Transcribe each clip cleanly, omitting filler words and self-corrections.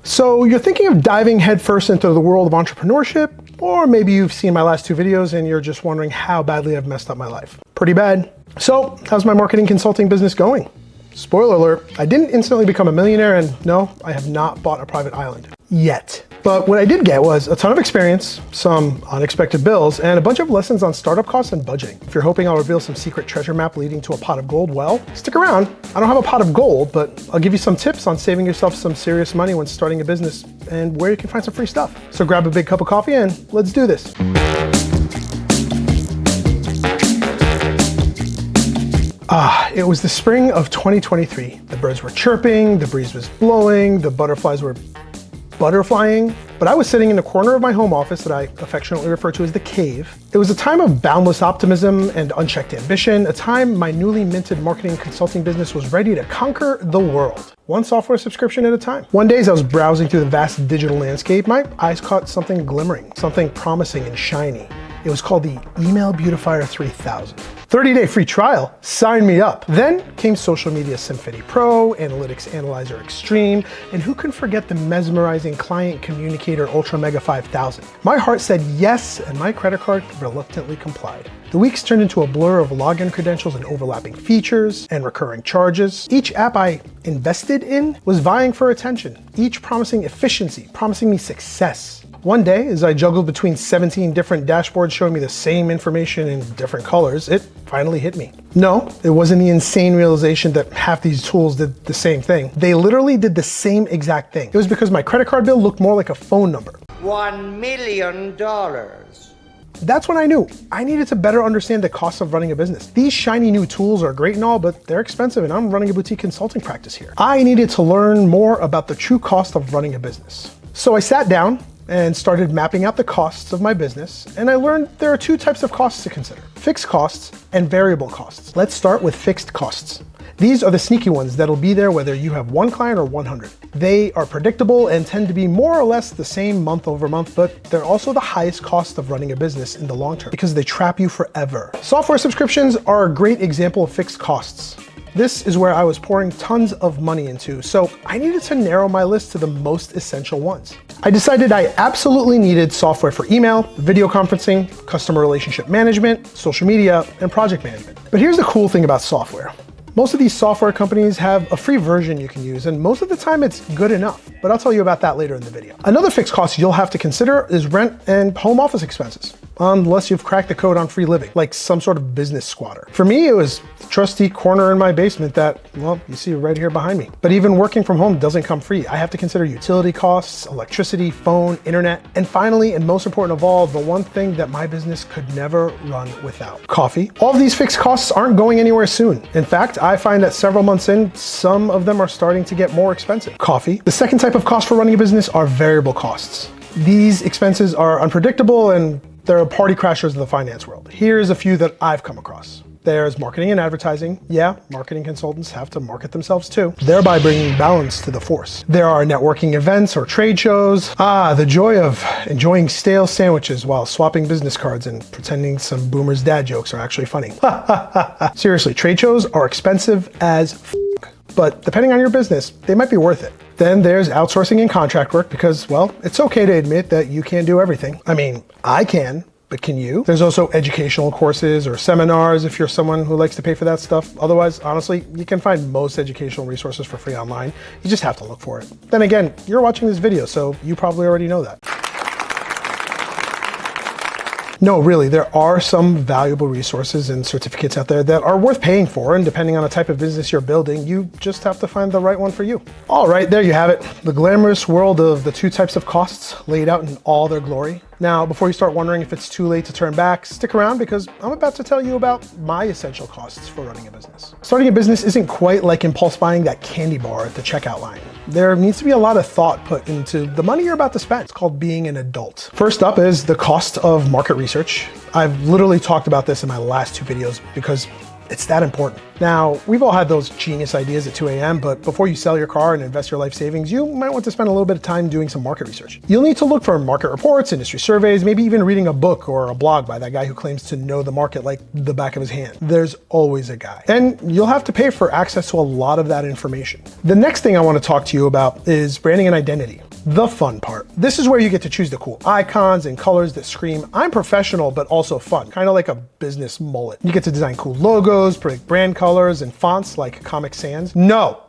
So you're thinking of diving headfirst into the world of entrepreneurship, or maybe you've seen my last two videos and you're just wondering how badly I've messed up my life. Pretty bad. So how's my marketing consulting business going? Spoiler alert, I didn't instantly become a millionaire, and no, I have not bought a private island yet. But what I did get was a ton of experience, some unexpected bills, and a bunch of lessons on startup costs and budgeting. If you're hoping I'll reveal some secret treasure map leading to a pot of gold, well, stick around. I don't have a pot of gold, but I'll give you some tips on saving yourself some serious money when starting a business and where you can find some free stuff. So grab a big cup of coffee and let's do this. It was the spring of 2023. The birds were chirping, the breeze was blowing, the butterflies were butterflying, but I was sitting in the corner of my home office that I affectionately refer to as the cave. It was a time of boundless optimism and unchecked ambition, a time my newly minted marketing and consulting business was ready to conquer the world, one software subscription at a time. One day as I was browsing through the vast digital landscape, my eyes caught something glimmering, something promising and shiny. It was called the Email Beautifier 3000. 30-day free trial, sign me up. Then came Social Media Symphony Pro, Analytics Analyzer Extreme, and who can forget the mesmerizing Client Communicator Ultra Mega 5000. My heart said yes, and my credit card reluctantly complied. The weeks turned into a blur of login credentials and overlapping features and recurring charges. Each app I invested in was vying for attention, each promising efficiency, promising me success. One day, as I juggled between 17 different dashboards showing me the same information in different colors, it finally hit me. No, it wasn't the insane realization that half these tools did the same thing. They literally did the same exact thing. It was because my credit card bill looked more like a phone number. $1 million. That's when I knew I needed to better understand the cost of running a business. These shiny new tools are great and all, but they're expensive, and I'm running a boutique consulting practice here. I needed to learn more about the true cost of running a business. So I sat down and started mapping out the costs of my business, and I learned there are two types of costs to consider: fixed costs and variable costs. Let's start with fixed costs. These are the sneaky ones that'll be there whether you have one client or 100. They are predictable and tend to be more or less the same month over month, but they're also the highest cost of running a business in the long term because they trap you forever. Software subscriptions are a great example of fixed costs. This is where I was pouring tons of money into, so I needed to narrow my list to the most essential ones. I decided I absolutely needed software for email, video conferencing, customer relationship management, social media, and project management. But here's the cool thing about software. Most of these software companies have a free version you can use, and most of the time it's good enough, but I'll tell you about that later in the video. Another fixed cost you'll have to consider is rent and home office expenses, unless you've cracked the code on free living, like some sort of business squatter. For me, it was the trusty corner in my basement that, well, you see right here behind me. But even working from home doesn't come free. I have to consider utility costs, electricity, phone, internet, and finally, and most important of all, the one thing that my business could never run without: coffee. All of these fixed costs aren't going anywhere soon. In fact, I find that several months in, some of them are starting to get more expensive. Coffee. The second type of cost for running a business are variable costs. These expenses are unpredictable and they're party crashers in the finance world. Here's a few that I've come across. There's marketing and advertising. Yeah, marketing consultants have to market themselves too, thereby bringing balance to the force. There are networking events or trade shows. The joy of enjoying stale sandwiches while swapping business cards and pretending some boomer's dad jokes are actually funny. Seriously, trade shows are expensive as f***, but depending on your business, they might be worth it. Then there's outsourcing and contract work because, well, it's okay to admit that you can't do everything. I mean, I can, but can you? There's also educational courses or seminars if you're someone who likes to pay for that stuff. Otherwise, honestly, you can find most educational resources for free online. You just have to look for it. Then again, you're watching this video, so you probably already know that. No, really, there are some valuable resources and certificates out there that are worth paying for, and depending on the type of business you're building, you just have to find the right one for you. All right, there you have it. The glamorous world of the two types of costs laid out in all their glory. Now, before you start wondering if it's too late to turn back, stick around because I'm about to tell you about my essential costs for running a business. Starting a business isn't quite like impulse buying that candy bar at the checkout line. There needs to be a lot of thought put into the money you're about to spend. It's called being an adult. First up is the cost of market research. I've literally talked about this in my last two videos because it's that important. Now, we've all had those genius ideas at 2 a.m., but before you sell your car and invest your life savings, you might want to spend a little bit of time doing some market research. You'll need to look for market reports, industry surveys, maybe even reading a book or a blog by that guy who claims to know the market like the back of his hand. There's always a guy. And you'll have to pay for access to a lot of that information. The next thing I want to talk to you about is branding and identity. The fun part. This is where you get to choose the cool icons and colors that scream, I'm professional, but also fun. Kind of like a business mullet. You get to design cool logos, predict brand colors, and fonts like Comic Sans. No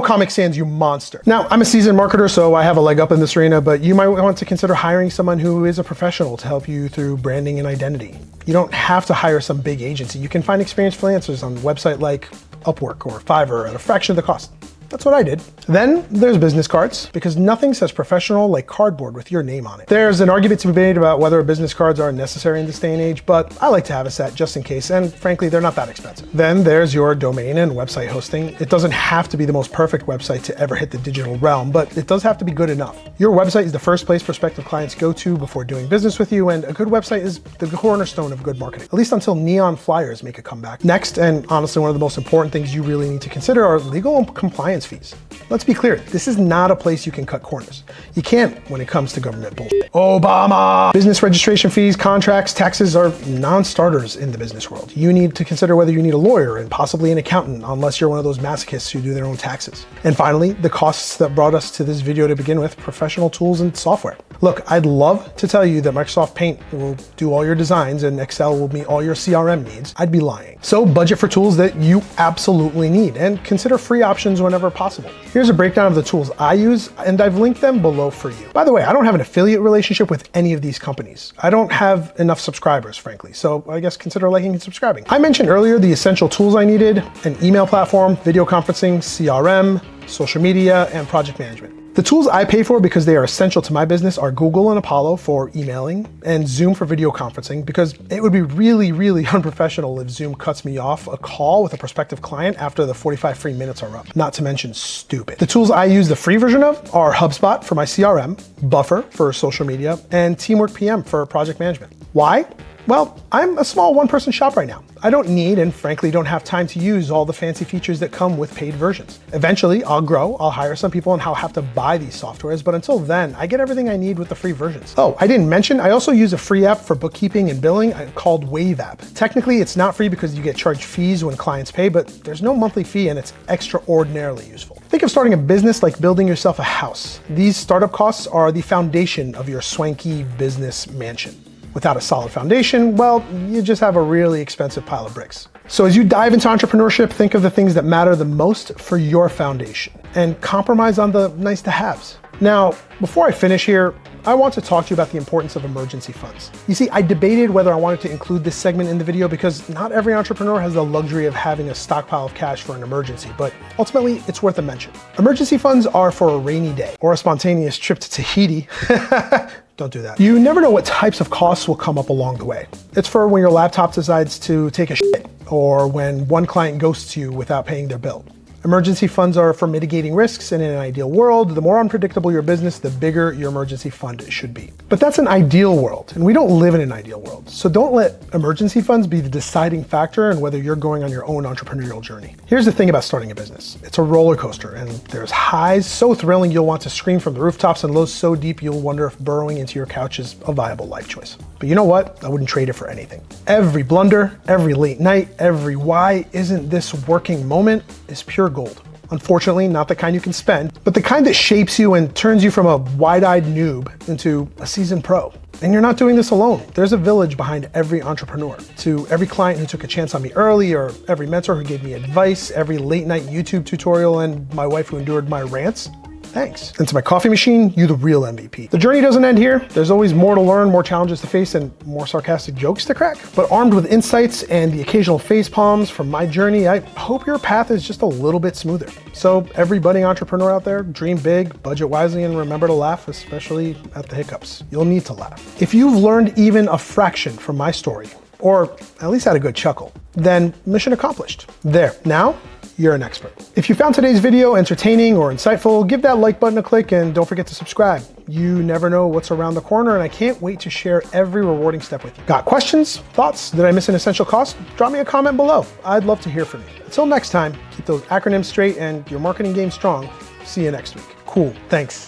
Comic Sans, you monster. Now, I'm a seasoned marketer, so I have a leg up in this arena, but you might want to consider hiring someone who is a professional to help you through branding and identity. You don't have to hire some big agency. You can find experienced freelancers on a website like Upwork or Fiverr at a fraction of the cost. That's what I did. Then there's business cards, because nothing says professional like cardboard with your name on it. There's an argument to be made about whether business cards are necessary in this day and age, but I like to have a set just in case, and frankly, they're not that expensive. Then there's your domain and website hosting. It doesn't have to be the most perfect website to ever hit the digital realm, but it does have to be good enough. Your website is the first place prospective clients go to before doing business with you, and a good website is the cornerstone of good marketing, at least until neon flyers make a comeback. Next, and honestly one of the most important things you really need to consider, are legal and compliance fees. Let's be clear, this is not a place you can cut corners. You can't when it comes to government bullshit. Obama! Business registration fees, contracts, taxes are non-starters in the business world. You need to consider whether you need a lawyer and possibly an accountant, unless you're one of those masochists who do their own taxes. And finally, the costs that brought us to this video to begin with, professional tools and software. Look, I'd love to tell you that Microsoft Paint will do all your designs and Excel will meet all your CRM needs. I'd be lying. So budget for tools that you absolutely need and consider free options whenever possible. Here's a breakdown of the tools I use, and I've linked them below for you. By the way, I don't have an affiliate relationship with any of these companies. I don't have enough subscribers, frankly, so I guess consider liking and subscribing. I mentioned earlier the essential tools I needed: an email platform, video conferencing, CRM, social media, and project management. The tools I pay for because they are essential to my business are Google and Apollo for emailing, and Zoom for video conferencing, because it would be really unprofessional if Zoom cuts me off a call with a prospective client after the 45 free minutes are up. Not to mention stupid. The tools I use the free version of are HubSpot for my CRM, Buffer for social media, and Teamwork PM for project management. Why? Well, I'm a small one-person shop right now. I don't need, and frankly don't have time to use all the fancy features that come with paid versions. Eventually, I'll grow, I'll hire some people, and I'll have to buy these softwares, but until then, I get everything I need with the free versions. Oh, I didn't mention, I also use a free app for bookkeeping and billing called Wave App. Technically, it's not free because you get charged fees when clients pay, but there's no monthly fee and it's extraordinarily useful. Think of starting a business like building yourself a house. These startup costs are the foundation of your swanky business mansion. Without a solid foundation, well, you just have a really expensive pile of bricks. So as you dive into entrepreneurship, think of the things that matter the most for your foundation and compromise on the nice to haves. Now, before I finish here, I want to talk to you about the importance of emergency funds. You see, I debated whether I wanted to include this segment in the video because not every entrepreneur has the luxury of having a stockpile of cash for an emergency, but ultimately it's worth a mention. Emergency funds are for a rainy day or a spontaneous trip to Tahiti. Don't do that. You never know what types of costs will come up along the way. It's for when your laptop decides to take a shit, or when one client ghosts you without paying their bill. Emergency funds are for mitigating risks, and in an ideal world, the more unpredictable your business, the bigger your emergency fund should be. But that's an ideal world, and we don't live in an ideal world. So don't let emergency funds be the deciding factor in whether you're going on your own entrepreneurial journey. Here's the thing about starting a business. It's a roller coaster, and there's highs so thrilling you'll want to scream from the rooftops, and lows so deep you'll wonder if burrowing into your couch is a viable life choice. But you know what? I wouldn't trade it for anything. Every blunder, every late night, every why isn't this working moment is pure gold. Unfortunately, not the kind you can spend, but the kind that shapes you and turns you from a wide-eyed noob into a seasoned pro. And you're not doing this alone. There's a village behind every entrepreneur. To every client who took a chance on me early, or every mentor who gave me advice, every late-night YouTube tutorial, and my wife who endured my rants, thanks. And to my coffee machine, you the real MVP. The journey doesn't end here. There's always more to learn, more challenges to face, and more sarcastic jokes to crack. But armed with insights and the occasional face palms from my journey, I hope your path is just a little bit smoother. So every budding entrepreneur out there, dream big, budget wisely, and remember to laugh, especially at the hiccups. You'll need to laugh. If you've learned even a fraction from my story, or at least had a good chuckle, then mission accomplished. There, now, you're an expert. If you found today's video entertaining or insightful, give that like button a click and don't forget to subscribe. You never know what's around the corner, and I can't wait to share every rewarding step with you. Got questions? Thoughts? Did I miss an essential cost? Drop me a comment below. I'd love to hear from you. Until next time, keep those acronyms straight and your marketing game strong. See you next week. Cool. Thanks.